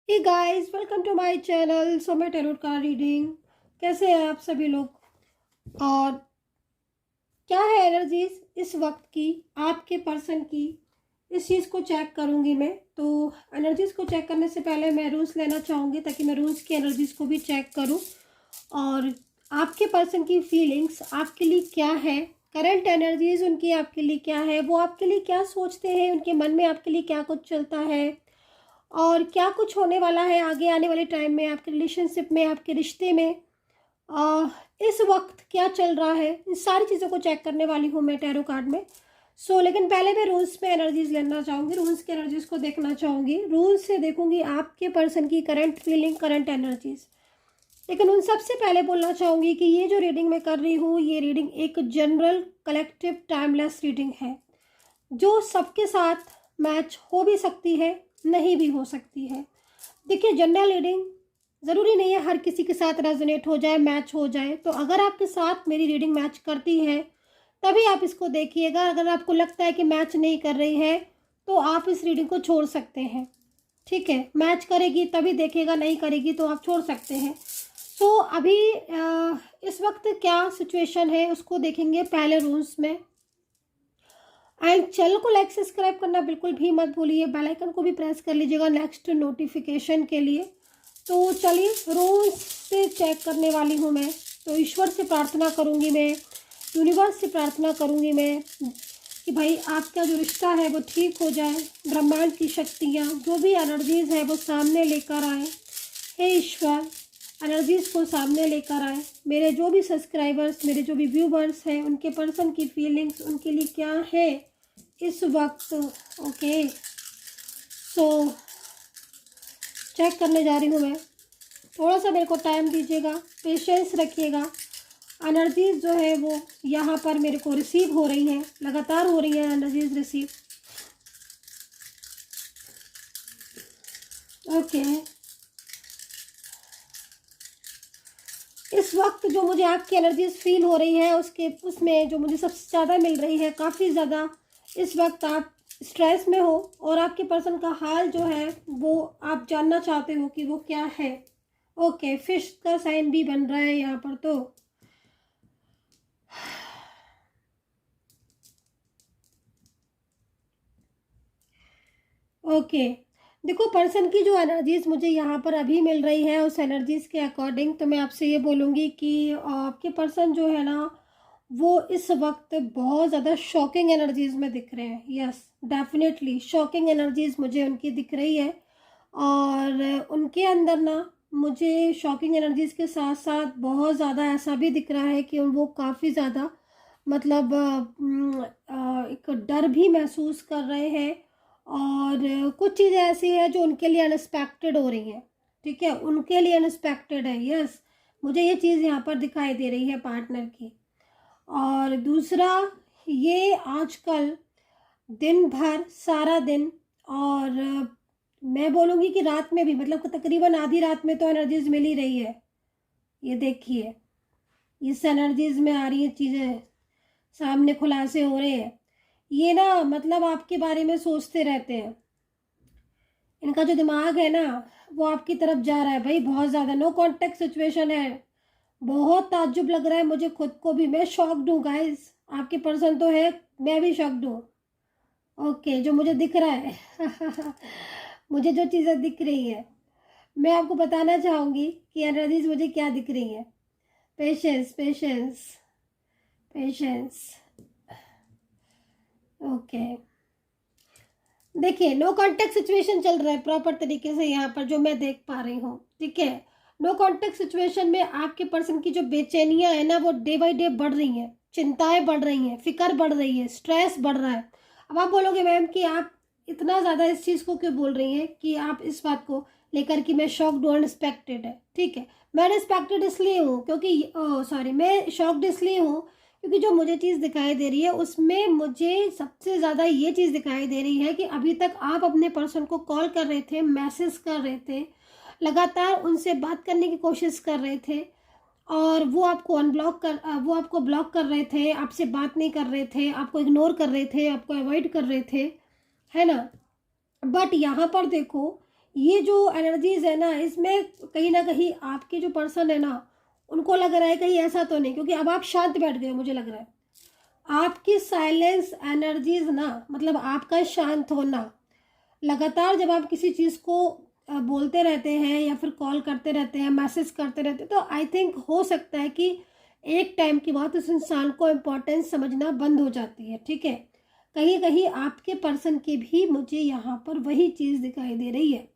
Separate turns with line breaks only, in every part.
Hey guys, welcome to my channel Samay tarot card reading. कैसे हैं आप सभी लोग? और क्या है एनर्जीज इस वक्त की आपके पर्सन की, इस चीज़ को चेक करूंगी मैं। तो एनर्जीज को चेक करने से पहले मैं रूल्स लेना चाहूँगी ताकि मैं रूल्स की एनर्जीज को भी चेक करूं। और आपके पर्सन की फीलिंग्स आपके लिए क्या है, करंट एनर्जीज उनकी आपके लिए क्या है, वो आपके लिए क्या सोचते हैं, उनके मन में आपके लिए क्या कुछ चलता है और क्या कुछ होने वाला है आगे आने वाले टाइम में आपके रिलेशनशिप में, आपके रिश्ते में। आ, इस वक्त क्या चल रहा है, इन सारी चीज़ों को चेक करने वाली हूँ मैं टैरो कार्ड में। लेकिन पहले मैं रूल्स में एनर्जीज लेना चाहूँगी, रूल्स की एनर्जीज को देखना चाहूँगी। रूल्स से देखूंगी आपके पर्सन की करंट फीलिंग, करंट एनर्जीज। लेकिन उन सबसे पहले बोलना चाहूँगी कि ये जो रीडिंग मैं कर रही हूँ, ये रीडिंग एक जनरल कलेक्टिव टाइमलेस रीडिंग है जो सबके साथ मैच हो भी सकती है, नहीं भी हो सकती है। देखिए, जनरल रीडिंग ज़रूरी नहीं है हर किसी के साथ रेजोनेट हो जाए, मैच हो जाए। तो अगर आपके साथ मेरी रीडिंग मैच करती है तभी आप इसको देखिएगा। अगर आपको लगता है कि मैच नहीं कर रही है तो आप इस रीडिंग को छोड़ सकते हैं। ठीक है, मैच करेगी तभी देखिएगा, नहीं करेगी तो आप छोड़ सकते हैं। अभी इस वक्त क्या सिचुएशन है उसको देखेंगे पहले रूल्स में। एंड चैनल को लाइक सब्सक्राइब करना बिल्कुल भी मत भूलिए, बेल आइकन को भी प्रेस कर लीजिएगा नेक्स्ट नोटिफिकेशन के लिए। तो चलिए रूल्स से चेक करने वाली हूँ मैं। तो ईश्वर से प्रार्थना करूँगी मैं, यूनिवर्स से प्रार्थना करूँगी मैं कि भाई आपका जो रिश्ता है वो ठीक हो जाए। ब्रह्मांड की शक्तियाँ जो भी एनर्जीज है वो सामने लेकर आए। हे ईश्वर, एनर्जीज को सामने लेकर आए। मेरे जो भी सब्सक्राइबर्स, मेरे जो भी व्यूवर्स हैं, उनके पर्सन की फीलिंग्स उनके लिए क्या है इस वक्त। ओके, चेक करने जा रही हूँ मैं। थोड़ा सा मेरे को टाइम दीजिएगा, पेशेंस रखिएगा। एनर्जीज जो है वो यहाँ पर मेरे को रिसीव हो रही हैं, लगातार हो रही है एनर्जीज रिसीव। ओके, इस वक्त जो मुझे आपकी एनर्जीज फील हो रही है उसमें जो मुझे सबसे ज़्यादा मिल रही है, काफ़ी ज़्यादा इस वक्त आप स्ट्रेस में हो और आपके पर्सन का हाल जो है वो आप जानना चाहते हो कि वो क्या है। ओके, फिश का साइन भी बन रहा है यहाँ पर। तो ओके, देखो पर्सन की जो एनर्जीज मुझे यहाँ पर अभी मिल रही है उस एनर्जीज के अकॉर्डिंग तो मैं आपसे ये बोलूँगी कि आपके पर्सन जो है ना वो इस वक्त बहुत ज़्यादा शॉकिंग एनर्जीज में दिख रहे हैं। यस, डेफिनेटली शॉकिंग एनर्जीज मुझे उनकी दिख रही है। और उनके अंदर ना मुझे शॉकिंग एनर्जीज के साथ साथ बहुत ज़्यादा ऐसा भी दिख रहा है कि वो काफ़ी ज़्यादा मतलब एक डर भी महसूस कर रहे हैं। और कुछ चीज़ें ऐसी हैं जो उनके लिए अनएक्सपेक्टेड हो रही हैं। ठीक है, उनके लिए अनएक्सपेक्टेड है। यस, मुझे ये चीज़ यहाँ पर दिखाई दे रही है पार्टनर की। और दूसरा, ये आजकल दिन भर सारा दिन और मैं बोलूँगी कि रात में भी, मतलब तकरीबन आधी रात में तो एनर्जीज मिल ही रही है। ये देखिए, इस एनर्जीज में आ रही है चीज़ें, सामने खुलासे हो रहे हैं। ये ना मतलब आपके बारे में सोचते रहते हैं। इनका जो दिमाग है ना वो आपकी तरफ जा रहा है भाई, बहुत ज़्यादा। नो कॉन्टेक्ट सिचुएशन है। बहुत ताज्जुब लग रहा है मुझे खुद को भी, मैं शॉक्ड हूँ गाइस। आपके पर्सन तो है, मैं भी शॉक्ड हूँ। ओके, जो मुझे दिख रहा है मुझे जो चीज़ें दिख रही है मैं आपको बताना चाहूँगी कि एनर्जीज मुझे क्या दिख रही है। Patience, patience, patience. ओके, देखिए नो कॉन्टेक्ट सिचुएशन चल रहा है प्रॉपर तरीके से यहाँ पर जो मैं देख पा रही हूँ। ठीक है, नो कॉन्टेक्ट सिचुएशन में आपके पर्सन की जो बेचैनियाँ है ना वो डे बाई डे बढ़ रही हैं, चिंताएं बढ़ रही हैं, फिक्र बढ़ रही है, स्ट्रेस बढ़ रहा है। अब आप बोलोगे मैम कि आप इतना ज़्यादा इस चीज़ को क्यों बोल रही हैं कि आप इस बात को लेकर कि मैं शॉक्ड हूँ, अनएक्सपेक्टेड है। ठीक है, मैं अनएक्सपेक्टेड इसलिए हूँ क्योंकि सॉरी, मैं शॉक्ड इसलिए हूँ क्योंकि जो मुझे चीज़ दिखाई दे रही है उसमें मुझे सबसे ज़्यादा ये चीज़ दिखाई दे रही है कि अभी तक आप अपने पर्सन को कॉल कर रहे थे, मैसेज कर रहे थे, लगातार उनसे बात करने की कोशिश कर रहे थे और वो आपको ब्लॉक कर रहे थे, आपसे बात नहीं कर रहे थे, आपको इग्नोर कर रहे थे, आपको अवॉइड कर रहे थे, है ना। बट यहाँ पर देखो, ये जो एनर्जीज है ना, इसमें कहीं ना कहीं आपके जो पर्सन है ना, उनको लग रहा है कहीं ऐसा तो नहीं, क्योंकि अब आप शांत बैठ गए हो, मुझे लग रहा है आपकी साइलेंस एनर्जीज ना, मतलब आपका शांत होना, लगातार जब आप किसी चीज़ को बोलते रहते हैं या फिर कॉल करते रहते हैं, मैसेज करते रहते हैं, तो आई थिंक हो सकता है कि एक टाइम के बाद उस इंसान को इम्पोर्टेंस समझना बंद हो जाती है। ठीक है, कहीं कहीं आपके पर्सन की भी मुझे यहाँ पर वही चीज़ दिखाई दे रही है।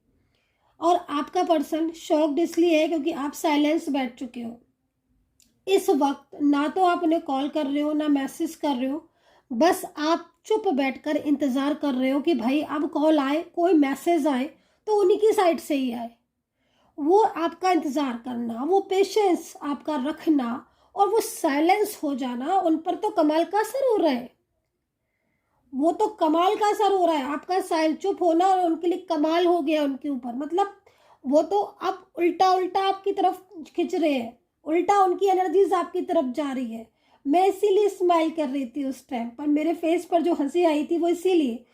और आपका पर्सन शॉक्ड इसलिए है क्योंकि आप साइलेंस बैठ चुके हो इस वक्त। ना तो आप उन्हें कॉल कर रहे हो, ना मैसेज कर रहे हो, बस आप चुप बैठकर इंतज़ार कर रहे हो कि भाई अब कॉल आए, कोई मैसेज आए तो उन्हीं की साइड से ही आए। वो आपका इंतज़ार करना, वो पेशेंस आपका रखना और वो साइलेंस हो जाना, उन पर तो कमाल का असर हो रहा है। वो तो कमाल का असर हो रहा है, आपका साइल चुप होना और उनके लिए कमाल हो गया उनके ऊपर। मतलब वो तो अब उल्टा उल्टा आपकी तरफ खिंच रहे हैं, उल्टा उनकी एनर्जीज आपकी तरफ जा रही है। मैं इसीलिए स्माइल कर रही थी उस टाइम पर, मेरे फेस पर जो हंसी आई थी वो इसीलिए,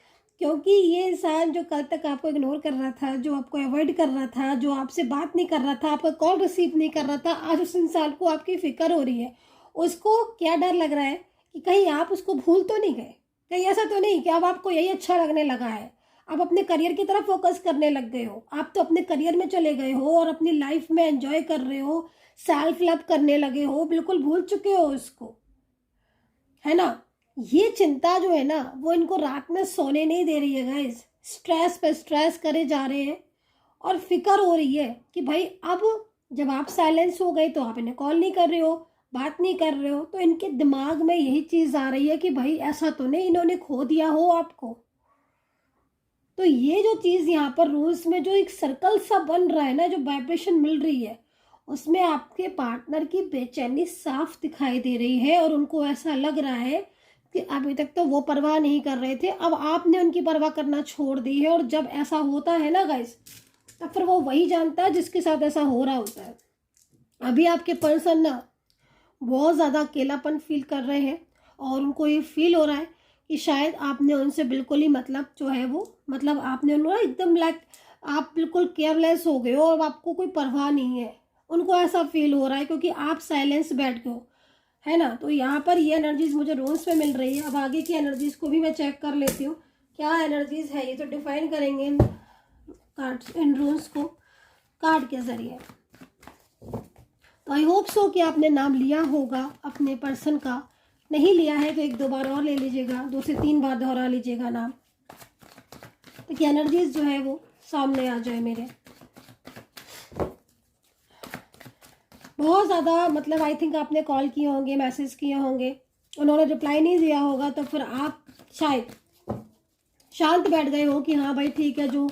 क्योंकि ये इंसान जो कल तक आपको इग्नोर कर रहा था, जो आपको अवॉइड कर रहा था, जो आपसे बात नहीं कर रहा था, आपका कॉल रिसीव नहीं कर रहा था, आज उस इंसान को आपकी फिक्र हो रही है। उसको क्या डर लग रहा है कि कहीं आप उसको भूल तो नहीं गए, कहीं ऐसा तो नहीं कि अब आपको यही अच्छा लगने लगा है, आप अपने करियर की तरफ फोकस करने लग गए हो, आप तो अपने करियर में चले गए हो और अपनी लाइफ में एंजॉय कर रहे हो, सेल्फ लव करने लगे हो, बिल्कुल भूल चुके हो उसको, है ना। ये चिंता जो है ना, वो इनको रात में सोने नहीं दे रही है गाइस। स्ट्रेस पे स्ट्रेस करे जा रहे हैं और फिक्र हो रही है कि भाई अब जब आप साइलेंस हो गए तो आप इन्हें कॉल नहीं कर रहे हो, बात नहीं कर रहे हो, तो इनके दिमाग में यही चीज़ आ रही है कि भाई ऐसा तो नहीं इन्होंने खो दिया हो आपको। तो ये जो चीज़ यहाँ पर रूल्स में जो एक सर्कल सा बन रहा है ना, जो वाइब्रेशन मिल रही है, उसमें आपके पार्टनर की बेचैनी साफ दिखाई दे रही है और उनको ऐसा लग रहा है कि अभी तक तो वो परवाह नहीं कर रहे थे, अब आपने उनकी परवाह करना छोड़ दी है। और जब ऐसा होता है ना गाइस, तब फिर वो वही जानता है जिसके साथ ऐसा हो रहा होता है। अभी आपके पर्सन ना बहुत ज़्यादा अकेलापन फील कर रहे हैं और उनको ये फील हो रहा है कि शायद आपने उनसे बिल्कुल ही मतलब जो है वो, मतलब आपने उनको एकदम लाइक आप बिल्कुल केयरलेस हो गए हो और आपको कोई परवाह नहीं है। उनको ऐसा फील हो रहा है क्योंकि आप साइलेंस बैठ गए हो, है ना। तो यहाँ पर ये एनर्जीज मुझे रोज में मिल रही है। अब आगे की एनर्जीज को भी मैं चेक कर लेती हूँ क्या एनर्जीज है, ये तो डिफाइन करेंगे इन कार्ड्स, इन रूल्स को कार्ड के जरिए। तो आई होप सो कि आपने नाम लिया होगा अपने पर्सन का, नहीं लिया है तो एक दो बार और ले लीजिएगा, 2 से 3 बार दोहरा लीजिएगा नाम, ताकि एनर्जीज जो है वो सामने आ जाए मेरे। बहुत ज़्यादा मतलब आई थिंक आपने कॉल किए होंगे, मैसेज किए होंगे, उन्होंने रिप्लाई नहीं दिया होगा, तो फिर आप शायद शांत बैठ गए हो कि हाँ भाई ठीक है, जो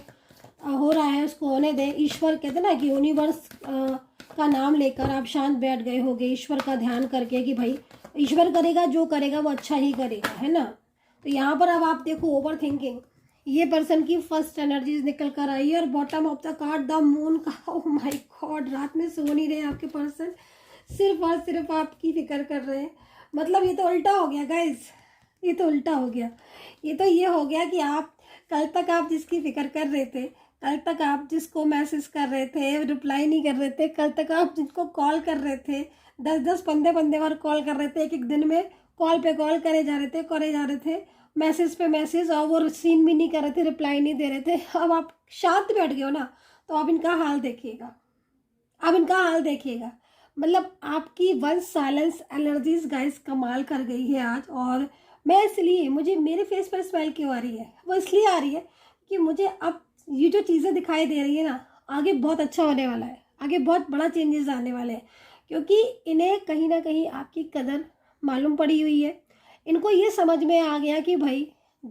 हो रहा है उसको होने दें। ईश्वर कहते ना कि यूनिवर्स का नाम लेकर आप शांत बैठ गए होगे, ईश्वर का ध्यान करके कि भाई ईश्वर करेगा, जो करेगा वो अच्छा ही करेगा, है ना। तो यहाँ पर अब आप देखो ओवर थिंकिंग, ये पर्सन की फर्स्ट एनर्जीज निकल कर आई है और bottom of the card the moon का। ओह माय गॉड, रात में सो नहीं रहे आपके पर्सन, सिर्फ और सिर्फ आपकी फिक्र कर रहे हैं। मतलब ये तो उल्टा हो गया गाइज, ये तो उल्टा हो गया। ये तो ये हो गया कि आप कल तक आप जिसकी फिक्र कर रहे थे, कल तक आप जिसको मैसेज कर रहे थे रिप्लाई नहीं कर रहे थे, कल तक आप जिनको कॉल कर रहे थे 10-10 15-15 बार कॉल कर रहे थे, एक एक दिन में कॉल पे कॉल करे जा रहे थे, मैसेज पे मैसेज, और वो सीन भी नहीं कर रहे थे, रिप्लाई नहीं दे रहे थे। अब आप शांत बैठ गए हो ना, तो आप इनका हाल देखिएगा, अब इनका हाल देखिएगा। मतलब आपकी वन साइलेंस एनर्जीज गाइस कमाल कर गई है आज। और मैं इसलिए, मुझे मेरे फेस पर स्माइल क्यों आ रही है, वो इसलिए आ रही है कि मुझे अब ये जो चीज़ें दिखाई दे रही है ना, आगे बहुत अच्छा होने वाला है, आगे बहुत बड़ा चेंजेस आने वाले हैं, क्योंकि इन्हें कहीं ना कहीं आपकी कदर मालूम पड़ी हुई है। इनको ये समझ में आ गया कि भाई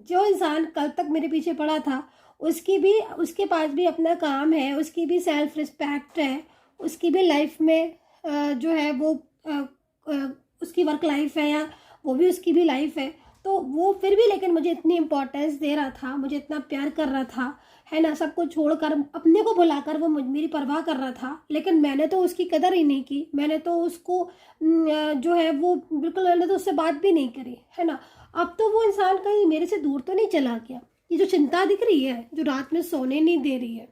जो इंसान कल तक मेरे पीछे पड़ा था, उसके पास भी अपना काम है, उसकी भी सेल्फ रिस्पेक्ट है, उसकी भी लाइफ में जो है वो उसकी वर्क लाइफ है, या वो भी उसकी भी लाइफ है। तो वो फिर भी लेकिन मुझे इतनी इम्पोर्टेंस दे रहा था, मुझे इतना प्यार कर रहा था, है ना, सब कुछ छोड़कर अपने को भुलाकर वो मेरी परवाह कर रहा था। लेकिन मैंने तो उसकी कदर ही नहीं की, मैंने तो उसको जो है वो बिल्कुल, मैंने तो उससे बात भी नहीं करी, है ना। अब तो वो इंसान कहीं मेरे से दूर तो नहीं चला गया। ये जो चिंता दिख रही है, जो रात में सोने नहीं दे रही है,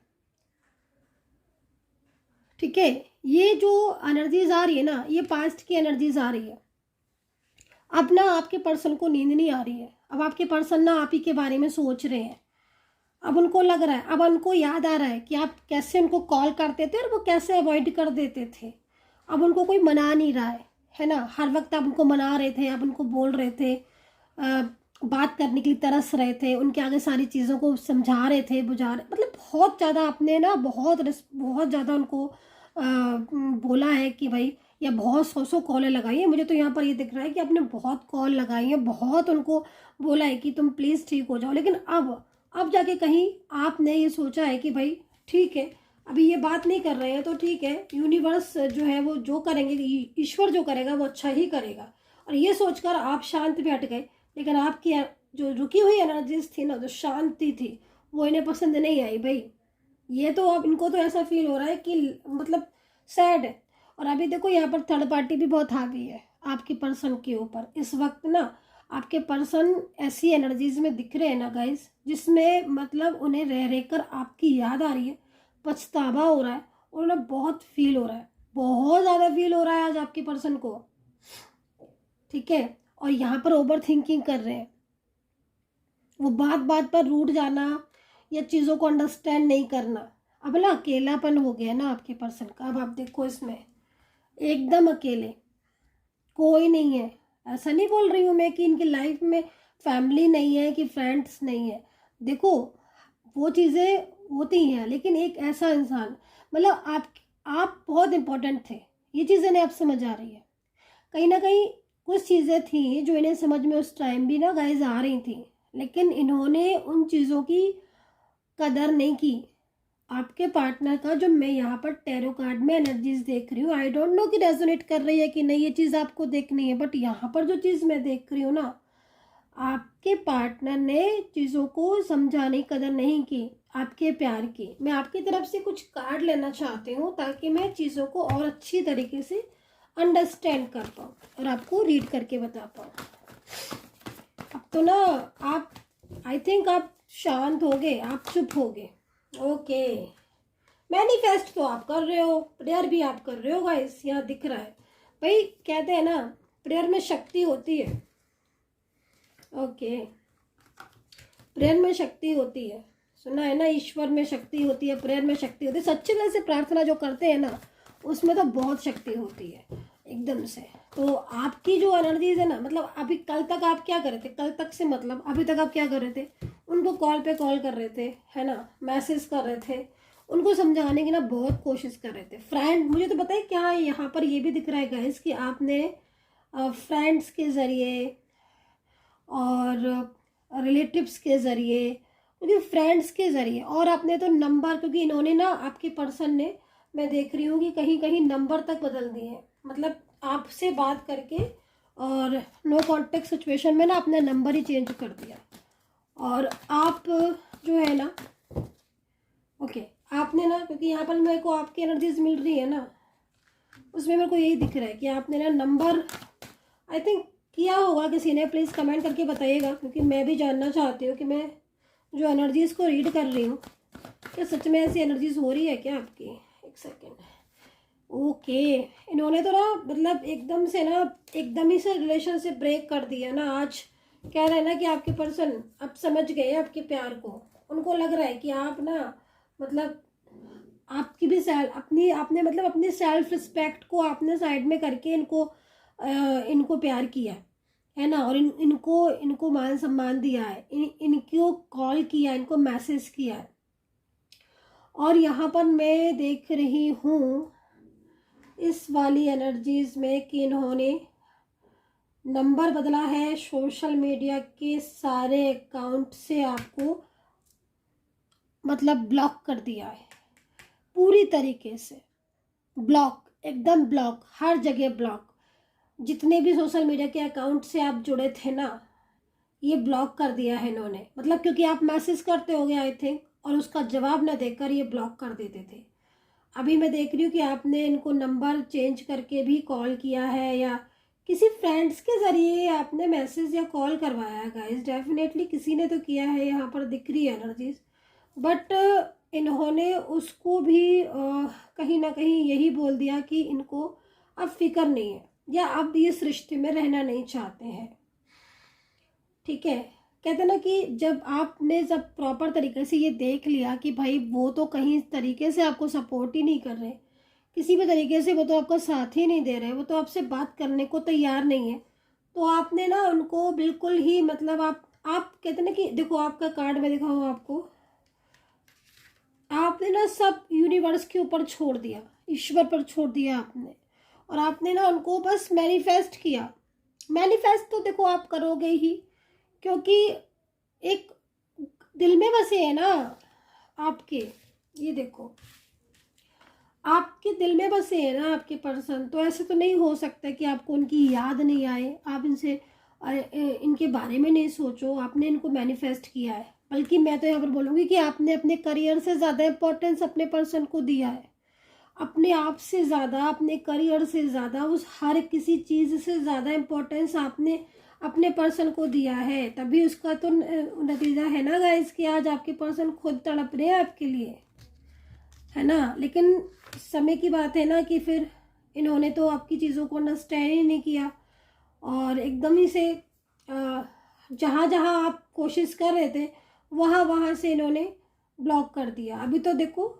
ठीक है, ये जो एनर्जीज आ रही है ना, ये पास्ट की एनर्जीज आ रही है। अब ना आपके पर्सन को नींद नहीं आ रही है, अब आपके पर्सन ना आप ही के बारे में सोच रहे हैं। अब उनको लग रहा है, अब उनको याद आ रहा है कि आप कैसे उनको कॉल करते थे और वो कैसे अवॉइड कर देते थे। अब उनको कोई मना नहीं रहा है ना, हर वक्त आप उनको मना रहे थे, आप उनको बोल रहे थे, बात करने के लिए तरस रहे थे, उनके आगे सारी चीज़ों को समझा रहे थे, बुझा रहे, मतलब बहुत ज़्यादा आपने ना बहुत ज़्यादा उनको बोला है कि भाई, या बहुत सौ कॉलें लगाई है। मुझे तो यहाँ पर ये दिख रहा है कि आपने बहुत कॉल लगाई है, बहुत उनको बोला है कि तुम प्लीज़ ठीक हो जाओ। लेकिन अब जाके कहीं आपने ये सोचा है कि भाई ठीक है, अभी ये बात नहीं कर रहे हैं तो ठीक है, यूनिवर्स जो है वो जो करेंगे, ईश्वर जो करेगा वो अच्छा ही करेगा। और ये सोचकर आप शांत बैठ गए। लेकिन आपकी जो रुकी हुई एनर्जीज थी ना, जो शांति थी, वो इन्हें पसंद नहीं आई भाई। ये तो अब इनको तो ऐसा फील हो रहा है कि मतलब सैड है। और अभी देखो यहाँ पर थर्ड पार्टी भी बहुत हावी है आपके पर्सन के ऊपर। इस वक्त ना आपके पर्सन ऐसी एनर्जीज में दिख रहे हैं ना गाइस, जिसमें मतलब उन्हें रह रह कर आपकी याद आ रही है, पछतावा हो रहा है, और उन्हें बहुत फील हो रहा है, बहुत ज़्यादा फील हो रहा है आज आपके पर्सन को। ठीक है, और यहाँ पर ओवर थिंकिंग कर रहे हैं, वो बात बात पर रूठ जाना या चीज़ों को अंडरस्टैंड नहीं करना। अब ना अकेलापन हो गया ना आपके पर्सन का। अब आप देखो इसमें एकदम अकेले, कोई नहीं है। ऐसा नहीं बोल रही हूँ मैं कि इनकी लाइफ में फैमिली नहीं है कि फ्रेंड्स नहीं है, देखो वो चीज़ें होती हैं, लेकिन एक ऐसा इंसान, मतलब आप बहुत इम्पोर्टेंट थे, ये चीज़ें इन्हें अब समझ आ रही है। कहीं ना कहीं कुछ चीज़ें थी जो इन्हें समझ में उस टाइम भी ना गाइज आ रही थी, लेकिन इन्होंने उन चीज़ों की कदर नहीं की। आपके पार्टनर का जो मैं यहाँ पर टैरो कार्ड में एनर्जीज देख रही हूँ, आई डोंट नो कि रेजोनेट कर रही है कि नहीं, ये चीज़ आपको देखनी है, बट यहाँ पर जो चीज़ मैं देख रही हूँ ना, आपके पार्टनर ने चीज़ों को समझाने की कदर नहीं की, आपके प्यार की। मैं आपकी तरफ से कुछ कार्ड लेना चाहती हूँ ताकि मैं चीज़ों को और अच्छी तरीके से अंडरस्टैंड कर पाऊँ और आपको रीड करके बता पाऊँ। अब तो ना आप, आई थिंक आप शांत हो गए, आप चुप हो गए। ओके, मैनिफेस्ट तो आप कर रहे हो, प्रेयर भी आप कर रहे हो गाइस, यहाँ दिख रहा है भाई। कहते हैं ना प्रेयर में शक्ति होती है। ओके, प्रेयर में शक्ति होती है, सुना है ना, ईश्वर में शक्ति होती है, प्रेयर में शक्ति होती है। सच्चे दिल से प्रार्थना जो करते हैं ना, उसमें तो बहुत शक्ति होती है एकदम से। तो आपकी जो एनर्जीज है ना, मतलब अभी कल तक आप क्या कर रहे थे, कल तक से मतलब अभी तक आप क्या कर रहे थे, उनको कॉल पे कॉल कर रहे थे, है ना, मैसेज कर रहे थे, उनको समझाने की ना बहुत कोशिश कर रहे थे। फ्रेंड, मुझे तो पता है क्या है, यहाँ पर ये भी दिख रहा है गाइस कि आपने फ्रेंड्स के ज़रिए और रिलेटिव्स के ज़रिए, क्योंकि फ्रेंड्स के ज़रिए, और आपने तो नंबर, क्योंकि इन्होंने ना आपके पर्सन ने, मैं देख रही हूँ कि कहीं कहीं नंबर तक बदल दिए हैं, मतलब आपसे बात करके और नो कांटेक्ट सिचुएशन में ना अपना नंबर ही चेंज कर दिया। और आप जो है ना, ओके, आपने ना, क्योंकि यहाँ पर मेरे को आपकी एनर्जीज मिल रही है ना, उसमें मेरे को यही दिख रहा है कि आपने ना नंबर आई थिंक किया होगा किसी ने। प्लीज़ कमेंट करके बताइएगा, क्योंकि मैं भी जानना चाहती हूँ कि मैं जो एनर्जीज़ को रीड कर रही हूँ, क्या सच में ऐसी एनर्जीज हो रही है क्या आपकी। एक सेकेंड। ओके, इन्होंने तो ना मतलब एकदम से ना, एकदम ही से रिलेशन से ब्रेक कर दिया ना। आज कह रहे हैं ना कि आपके पर्सन अब समझ गए आपके प्यार को। उनको लग रहा है कि आप ना मतलब आपकी भी अपनी आपने मतलब अपनी सेल्फ रिस्पेक्ट को आपने साइड में करके इनको प्यार किया है ना, और इनको मान सम्मान दिया है, इनको कॉल किया, इनको मैसेज किया है। और यहाँ पर मैं देख रही हूँ इस वाली एनर्जीज में कि इन्होंने नंबर बदला है, सोशल मीडिया के सारे अकाउंट से आपको मतलब ब्लॉक कर दिया है, पूरी तरीके से ब्लॉक, एकदम ब्लॉक, हर जगह ब्लॉक। जितने भी सोशल मीडिया के अकाउंट से आप जुड़े थे ना, ये ब्लॉक कर दिया है इन्होंने, मतलब क्योंकि आप मैसेज करते होगे आई थिंक, और उसका जवाब ना देकर ये ब्लॉक कर देते थे। अभी मैं देख रही हूँ कि आपने इनको नंबर चेंज करके भी कॉल किया है, या किसी फ्रेंड्स के ज़रिए आपने मैसेज या कॉल करवाया है गाइस, डेफिनेटली किसी ने तो किया है, यहाँ पर दिख रही है एनर्जीज। बट इन्होंने उसको भी कहीं ना कहीं यही बोल दिया कि इनको अब फिक्र नहीं है या अब इस रिश्ते में रहना नहीं चाहते हैं। ठीक है, कहते ना कि जब प्रॉपर तरीके से ये देख लिया कि भाई वो तो कहीं तरीके से आपको सपोर्ट ही नहीं कर रहे, किसी भी तरीके से वो तो आपका साथ ही नहीं दे रहे, वो तो आपसे बात करने को तैयार नहीं है, तो आपने ना उनको बिल्कुल ही मतलब आप कहते ना कि देखो आपका कार्ड में दिखाऊँ आपको, आपने ना सब यूनिवर्स के ऊपर छोड़ दिया, ईश्वर पर छोड़ दिया आपने, और आपने ना उनको बस मैनिफेस्ट किया। मैनिफेस्ट तो देखो आप करोगे ही, क्योंकि एक दिल में बसे है ना आपके, ये देखो आपके दिल में बसे है ना आपके पर्सन, तो ऐसे तो नहीं हो सकता कि आपको उनकी याद नहीं आए, आप इनके बारे में नहीं सोचो। आपने इनको मैनिफेस्ट किया है, बल्कि मैं तो यहाँ पर बोलूँगी कि आपने अपने करियर से ज़्यादा इम्पोर्टेंस अपने पर्सन को दिया है, अपने आप से ज़्यादा, अपने करियर से ज़्यादा, उस हर किसी चीज़ से ज़्यादा इम्पोर्टेंस आपने अपने पर्सन को दिया है। तभी उसका तो नतीजा है ना गाइस कि आज आपके पर्सन खुद तड़प रहे हैं आपके लिए, है ना। लेकिन समय की बात है ना कि फिर इन्होंने तो आपकी चीज़ों को अंडरस्टैंड ही नहीं किया, और एकदम ही से जहाँ जहाँ आप कोशिश कर रहे थे वहाँ वहाँ से इन्होंने ब्लॉक कर दिया। अभी तो देखो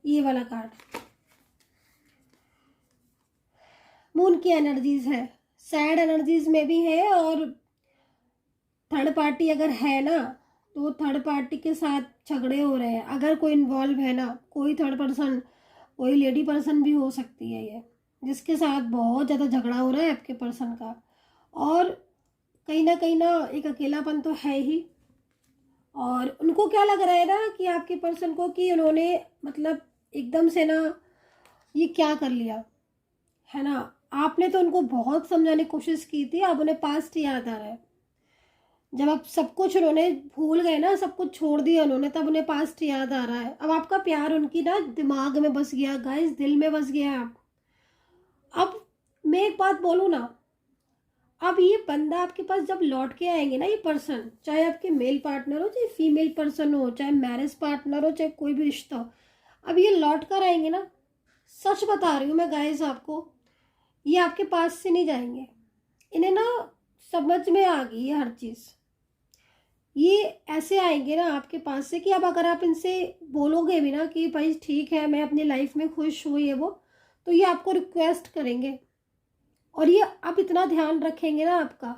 ये वाला कार्ड मून की एनर्जीज है, सैड एनर्जीज में भी है, और थर्ड पार्टी अगर है ना तो थर्ड पार्टी के साथ झगड़े हो रहे हैं, अगर कोई इन्वॉल्व है ना, कोई थर्ड पर्सन, कोई लेडी पर्सन भी हो सकती है ये, जिसके साथ बहुत ज़्यादा झगड़ा हो रहा है आपके पर्सन का, और कहीं ना एक अकेलापन तो है ही। और उनको क्या लग रहा है ना कि आपके पर्सन को कि उन्होंने मतलब एकदम से ना ये क्या कर लिया, है ना। आपने तो उनको बहुत समझाने की कोशिश की थी, अब उन्हें पास्ट याद आ रहा है। जब आप सब कुछ उन्होंने भूल गए ना, सब कुछ छोड़ दिया उन्होंने, तब उन्हें पास्ट याद आ रहा है। अब आपका प्यार उनकी ना दिमाग में बस गया गाइस, दिल में बस गया आप। अब मैं एक बात बोलूँ ना, अब ये बंदा आपके पास जब लौट के आएंगे ना, ये पर्सन, चाहे आपके मेल पार्टनर हो, चाहे फीमेल पर्सन हो, चाहे मैरिज पार्टनर हो, चाहे कोई भी रिश्ता हो, अब ये लौट कर आएंगे ना, सच बता रही हूँ मैं गाइस आपको, ये आपके पास से नहीं जाएंगे। इन्हें ना समझ में आ गई है हर चीज़। ये ऐसे आएंगे ना आपके पास से कि अब अगर आप इनसे बोलोगे भी ना कि भाई ठीक है मैं अपनी लाइफ में खुश हूँ ये वो, तो ये आपको रिक्वेस्ट करेंगे, और ये अब इतना ध्यान रखेंगे ना आपका,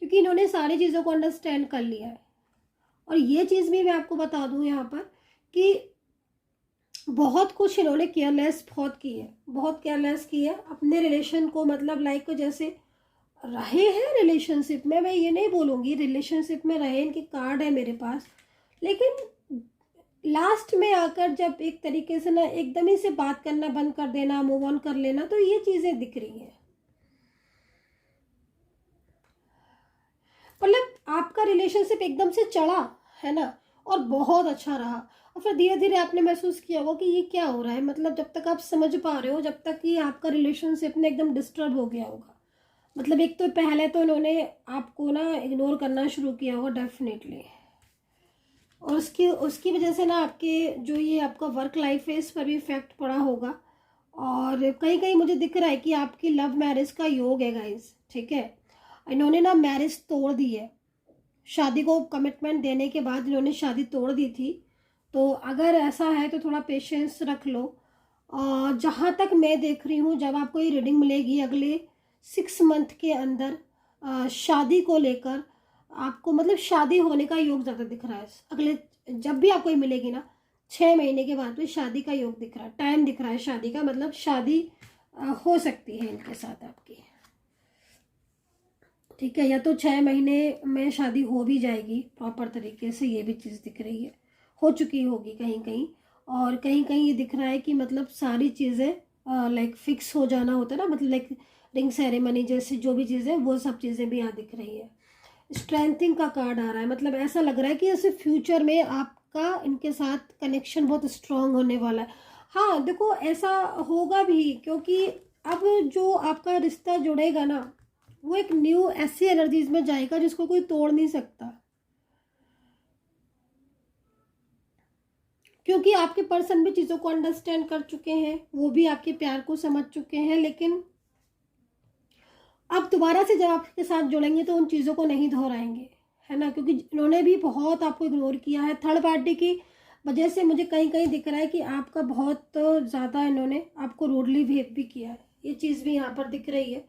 क्योंकि इन्होंने सारी चीज़ों को अंडरस्टैंड कर लिया है। और ये चीज़ भी मैं आपको बता दूँ यहाँ पर कि बहुत कुछ इन्होंने केयरलेस बहुत की है, बहुत केयरलेस की है अपने रिलेशन को, मतलब लाइक को जैसे रहे हैं रिलेशनशिप में, मैं ये नहीं बोलूँगी रिलेशनशिप में रहे, इनके कार्ड है मेरे पास, लेकिन लास्ट में आकर जब एक तरीके से ना एकदम ही से बात करना बंद कर देना, मूव ऑन कर लेना, तो ये चीज़ें दिख रही हैं। मतलब आपका रिलेशनशिप एकदम से चढ़ा है ना, और बहुत अच्छा रहा, और फिर धीरे धीरे आपने महसूस किया होगा कि ये क्या हो रहा है, मतलब जब तक आप समझ पा रहे हो, जब तक कि आपका रिलेशनशिप में एकदम डिस्टर्ब हो गया होगा। मतलब एक तो पहले तो इन्होंने आपको ना इग्नोर करना शुरू किया होगा डेफिनेटली, और उसकी उसकी वजह से ना आपके जो ये आपका वर्क लाइफ है इस पर भी इफेक्ट पड़ा होगा। और कहीं कहीं मुझे दिख रहा है कि आपकी लव मैरिज का योग है गाइस, ठीक है। इन्होंने ना मैरिज तोड़ दी है, शादी को कमिटमेंट देने के बाद इन्होंने शादी तोड़ दी थी। तो अगर ऐसा है तो थोड़ा पेशेंस रख लो। और जहाँ तक मैं देख रही हूँ, जब आपको ये रीडिंग मिलेगी अगले 6 मंथ के अंदर शादी को लेकर आपको मतलब शादी होने का योग ज़्यादा दिख रहा है। अगले जब भी आपको ये मिलेगी ना 6 महीने के बाद तो शादी का योग दिख रहा है, टाइम दिख रहा है शादी का, मतलब शादी हो सकती है इनके साथ आपकी, ठीक है। या तो 6 महीने में शादी हो भी जाएगी प्रॉपर तरीके से, ये भी चीज़ दिख रही है, हो चुकी होगी कहीं कहीं। और कहीं कहीं ये दिख रहा है कि मतलब सारी चीज़ें लाइक फिक्स हो जाना होता है ना, मतलब लाइक रिंग सेरेमनी जैसी जो भी चीज़ें, वो सब चीज़ें भी यहाँ दिख रही है। स्ट्रेंथिंग का कार्ड आ रहा है, मतलब ऐसा लग रहा है कि जैसे फ्यूचर में आपका इनके साथ कनेक्शन बहुत स्ट्रांग होने वाला है। हाँ देखो ऐसा होगा भी, क्योंकि अब जो आपका रिश्ता जुड़ेगा ना, वो एक न्यू ऐसी एनर्जीज में जाएगा जिसको कोई तोड़ नहीं सकता। क्योंकि आपके पर्सन भी चीज़ों को अंडरस्टैंड कर चुके हैं, वो भी आपके प्यार को समझ चुके हैं, लेकिन अब दोबारा से जब आपके साथ जुड़ेंगे तो उन चीज़ों को नहीं दोहराएंगे, है ना, क्योंकि इन्होंने भी बहुत आपको इग्नोर किया है। थर्ड पार्टी की वजह से मुझे कहीं कहीं दिख रहा है कि आपका बहुत ज़्यादा इन्होंने आपको रूडली बिहेव भी किया है, ये चीज़ भी यहाँ पर दिख रही है।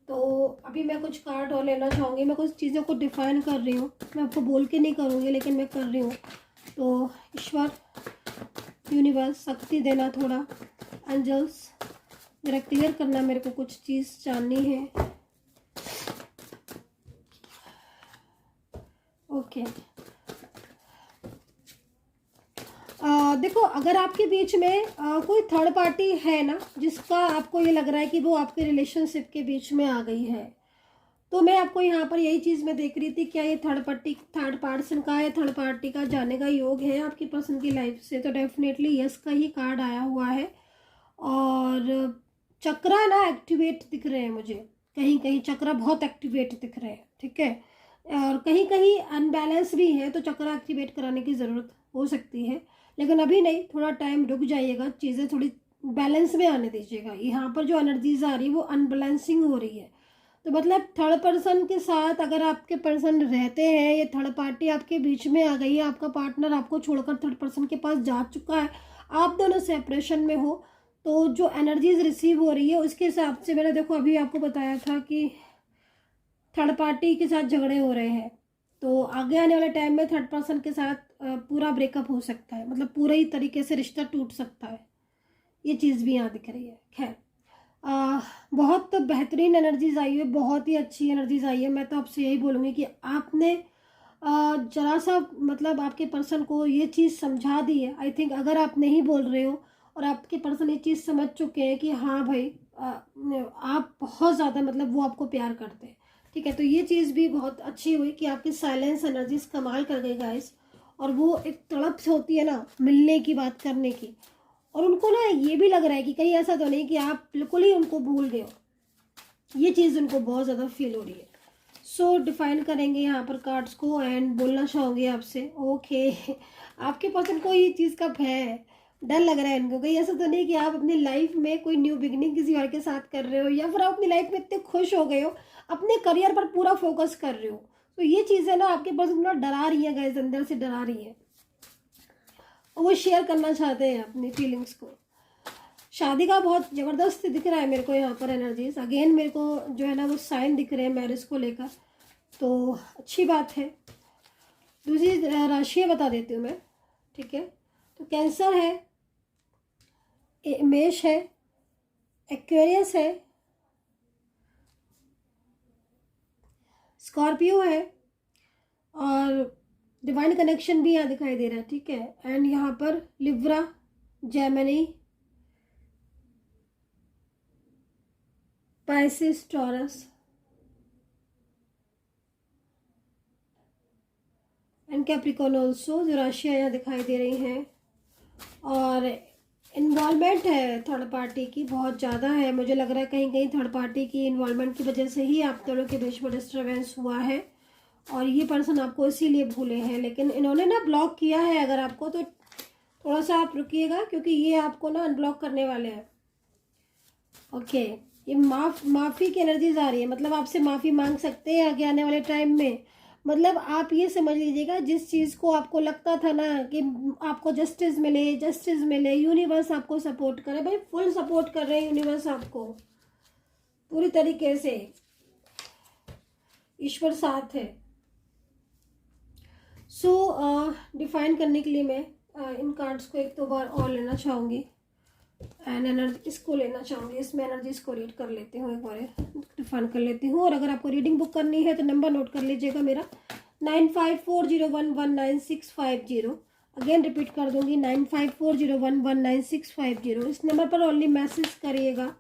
तो अभी मैं कुछ कार्ड और लेना चाहूँगी, मैं कुछ चीज़ों को डिफाइन कर रही हूँ, मैं आपको बोल के नहीं करूँगी लेकिन मैं कर रही हूँ। तो ईश्वर, यूनिवर्स, शक्ति देना थोड़ा, एंजल्स मेरा क्लियर करना, मेरे को कुछ चीज़ जाननी है। ओके देखो, अगर आपके बीच में कोई थर्ड पार्टी है ना, जिसका आपको ये लग रहा है कि वो आपके रिलेशनशिप के बीच में आ गई है, तो मैं आपको यहाँ पर यही चीज़ मैं देख रही थी, क्या ये थर्ड पर्सन का है, थर्ड पार्टी का जाने का योग है आपकी पर्सन की लाइफ से? तो डेफिनेटली यस का ही कार्ड आया हुआ है। और चक्रा ना एक्टिवेट दिख रहे हैं मुझे, कहीं कहीं चक्रा बहुत एक्टिवेट दिख रहे हैं, ठीक है, और कहीं कहीं अनबैलेंस भी है, तो चक्रा एक्टिवेट कराने की ज़रूरत हो सकती है, लेकिन अभी नहीं, थोड़ा टाइम रुक जाइएगा, चीज़ें थोड़ी बैलेंस में आने दीजिएगा। यहाँ पर जो एनर्जीज आ रही है वो अनबैलेंसिंग हो रही है, तो मतलब थर्ड पर्सन के साथ अगर आपके पर्सन रहते हैं, ये थर्ड पार्टी आपके बीच में आ गई है, आपका पार्टनर आपको छोड़कर थर्ड पर्सन के पास जा चुका है, आप दोनों सेपरेशन में हो, तो जो एनर्जीज रिसीव हो रही है उसके हिसाब से, मैंने देखो अभी आपको बताया था कि थर्ड पार्टी के साथ झगड़े हो रहे हैं, तो आगे आने वाले टाइम में थर्ड पर्सन के साथ पूरा ब्रेकअप हो सकता है, मतलब पूरे ही तरीके से रिश्ता टूट सकता है, ये चीज़ भी यहाँ दिख रही है। खैर, बहुत बेहतरीन एनर्जीज आई है, बहुत ही अच्छी एनर्जीज आई है। मैं तो आपसे यही बोलूँगी कि आपने जरा सा मतलब आपके पर्सन को ये चीज़ समझा दी है। आई थिंक अगर आप नहीं बोल रहे हो और आपके पर्सन ये चीज़ समझ चुके हैं कि हाँ भाई, आप बहुत ज़्यादा मतलब वो आपको प्यार करते हैं, ठीक है, तो ये चीज़ भी बहुत अच्छी हुई कि आपकी साइलेंस एनर्जीज कमाल कर गई गाइस। और वो एक तड़प से होती है ना मिलने की, बात करने की, और उनको ना ये भी लग रहा है कि कहीं ऐसा तो नहीं कि आप बिल्कुल ही उनको भूल गए हो, ये चीज़ उनको बहुत ज़्यादा फील हो रही है। सो डिफाइन करेंगे यहाँ पर कार्ड्स को एंड बोलना चाहूँगी आपसे। ओके आपके पर्सन को ये चीज़ का भय है, डर लग रहा है इनको, कहीं ऐसा तो नहीं कि आप अपनी लाइफ में कोई न्यू बिगनिंग किसी और के साथ कर रहे हो, या फिर आप अपनी लाइफ में इतने खुश हो गए हो, अपने करियर पर पूरा फोकस कर रहे हो, तो ये चीज़ें ना आपके पर्सन ना डरा रही है गाइस, अंदर से डरा रही है, वो शेयर करना चाहते हैं अपनी फीलिंग्स को। शादी का बहुत ज़बरदस्त दिख रहा है मेरे को यहाँ पर एनर्जीज, अगेन मेरे को जो है ना वो साइन दिख रहे हैं मैरिज को लेकर, तो अच्छी बात है। दूसरी राशियाँ बता देती हूँ मैं, ठीक है, तो कैंसर है, मेष है, एक्वेरियस है, स्कॉर्पियो है, और डिवाइन कनेक्शन भी यहाँ दिखाई दे रहा है, ठीक है, एंड यहाँ पर Libra, Gemini, Pisces, taurus and Capricorn also, जो राशियाँ यहाँ दिखाई दे रही हैं। और इन्वॉल्वमेंट है थर्ड पार्टी की बहुत ज़्यादा है, मुझे लग रहा है कहीं कहीं थर्ड पार्टी की इन्वॉल्वमेंट की वजह से ही आप दोनों के बीच में डिस्टर्बेंस हुआ है, और ये पर्सन आपको इसीलिए भूले हैं, लेकिन इन्होंने ना ब्लॉक किया है अगर आपको, तो थोड़ा सा आप रुकिएगा क्योंकि ये आपको ना अनब्लॉक करने वाले हैं। ओके, ये माफ़ी की एनर्जीज आ रही है, मतलब आपसे माफ़ी मांग सकते हैं आगे आने वाले टाइम में। मतलब आप ये समझ लीजिएगा, जिस चीज़ को आपको लगता था ना कि आपको जस्टिस मिले, यूनिवर्स आपको सपोर्ट करे, भाई फुल सपोर्ट कर रहे हैं यूनिवर्स आपको पूरी तरीके से, ईश्वर साथ है। सो डिफाइन करने के लिए मैं इन कार्ड्स को एक दो बार और लेना चाहूँगी एंड एनर्जी इसको लेना चाहूँगी, इसमें एनर्जी इसको रीड कर लेती हूँ, एक बार डिफाइन कर लेती हूँ। और अगर आपको रीडिंग बुक करनी है तो नंबर नोट कर लीजिएगा मेरा 9540119650। अगेन रिपीट कर दूंगी 9540119650। इस नंबर पर ओनली मैसेज करिएगा,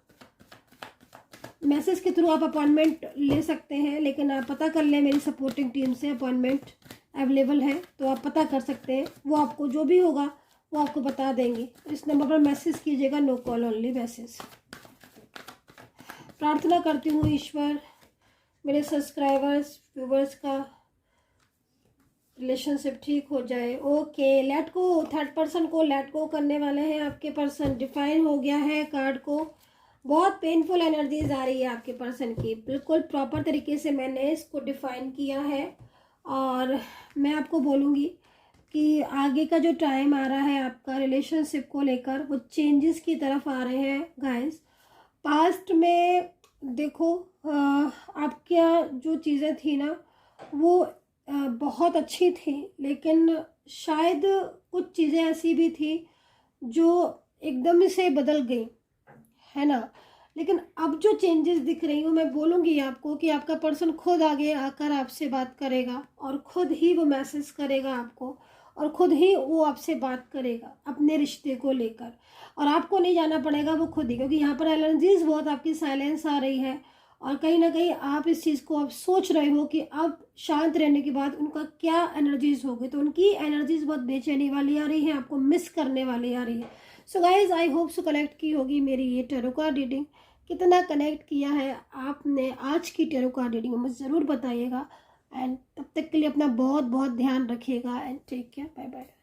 मैसेज के थ्रू आप अपॉइंटमेंट ले सकते हैं, लेकिन आप पता कर लें मेरी सपोर्टिंग टीम से अपॉइंटमेंट अवेलेबल है, तो आप पता कर सकते हैं, वो आपको जो भी होगा वो आपको बता देंगे। इस नंबर पर मैसेज कीजिएगा, नो कॉल ओनली मैसेज। प्रार्थना करती हूँ ईश्वर मेरे सब्सक्राइबर्स व्यूवर्स का रिलेशनशिप ठीक हो जाए। Okay, let go, third person को लेट गो करने वाले हैं आपके पर्सन। डिफाइन हो गया है कार्ड को, बहुत पेनफुल एनर्जीज आ रही है आपके पर्सन की। बिल्कुल प्रॉपर तरीके से मैंने इसको डिफाइन किया है और मैं आपको बोलूँगी कि आगे का जो टाइम आ रहा है आपका रिलेशनशिप को लेकर, वो चेंजेस की तरफ आ रहे हैं गाइस। पास्ट में देखो आपका जो चीज़ें थी ना वो बहुत अच्छी थी, लेकिन शायद कुछ चीज़ें ऐसी भी थी जो एकदम से बदल गई, है ना। लेकिन अब जो चेंजेस दिख रही हूँ, मैं बोलूँगी आपको कि आपका पर्सन खुद आगे आकर आपसे बात करेगा और खुद ही वो मैसेज करेगा आपको और खुद ही वो आपसे बात करेगा अपने रिश्ते को लेकर, और आपको नहीं जाना पड़ेगा, वो खुद ही। क्योंकि यहाँ पर एनर्जीज बहुत आपकी साइलेंस आ रही है और कहीं ना कहीं आप इस चीज़ को अब सोच रहे हो कि अब शांत रहने के बाद उनका क्या एनर्जीज होगी। तो उनकी एनर्जीज बहुत बेचैनी वाली आ रही है, आपको मिस करने वाली आ रही है। So guys, I hope so collect की होगी मेरी ये टैरो कार्ड रीडिंग। कितना कनेक्ट किया है आपने आज की टैरो कार्ड रीडिंग में मुझे ज़रूर बताइएगा। एंड तब तक के लिए अपना बहुत बहुत ध्यान रखिएगा and take care, bye bye.